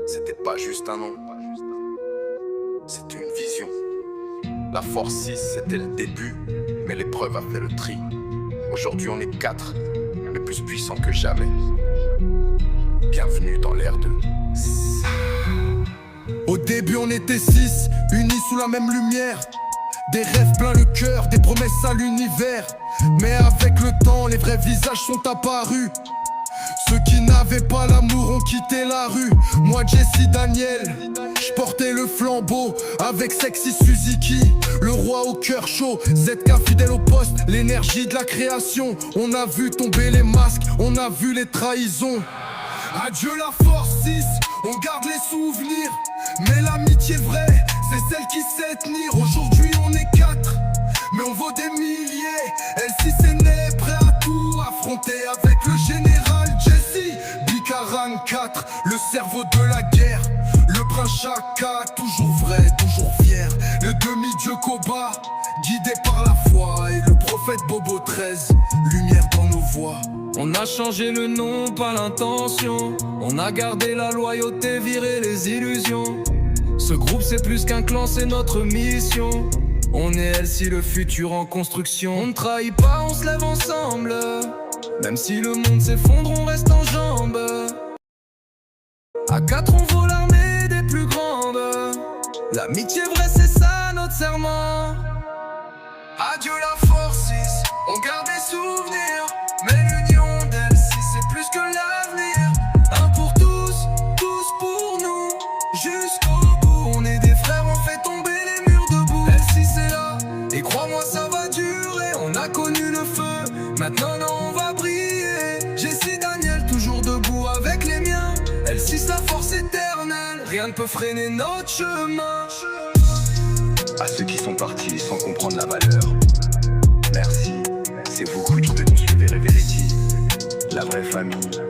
C'était pas juste un nom, c'était une vision. La Force 6 c'était le début, mais l'épreuve a fait le tri. Aujourd'hui on est 4, mais plus puissants que jamais. Bienvenue dans l'ère de... Au début on était 6, unis sous la même lumière. Des rêves plein le cœur, des promesses à l'univers. Mais avec le temps, les vrais visages sont apparus. Ceux qui n'avaient pas l'amour ont quitté la rue. Moi Jesse Daniel, je portais le flambeau avec Sexy Suzuki, le roi au cœur chaud, ZK fidèle au poste, l'énergie de la création. On a vu tomber les masques, on a vu les trahisons. Adieu la Force 6, on garde les souvenirs. Mais l'amitié vraie, c'est celle qui sait tenir. Aujourd'hui on est 4, mais on vaut des milliers. L6 est né, prêt à tout affronter avec le général Jesse Bikaran 4, le cerveau de la guerre. Le prince Chaka, toujours vrai, toujours fier. Le demi-dieu Koba, guidé par la foi. Et le prophète Bobo 13, lumière dans nos voix. On a changé le nom, pas l'intention. On a gardé la loyauté, viré les illusions. Ce groupe c'est plus qu'un clan, c'est notre mission. On est LC, le futur en construction. On ne trahit pas, on se lève ensemble. Même si le monde s'effondre, on reste en jambes. À 4 on vaut l'armée des plus grandes. L'amitié vraie c'est ça notre serment. Adieu la Force 6, on garde les souvenirs. Mais l'union d'L6 c'est plus que l'avenir. Un pour tous, tous pour nous. Jusqu'au bout, on est des frères, on fait tomber les murs debout. L6 est là, et crois-moi ça va durer. On a connu le feu, maintenant non, on va briller. Jesse Daniel toujours debout avec les miens. L6 la force éternelle, rien ne peut freiner notre chemin. À ceux qui sont partis sans comprendre la valeur, merci, c'est vous qui de nous suivre et Verity, la vraie famille.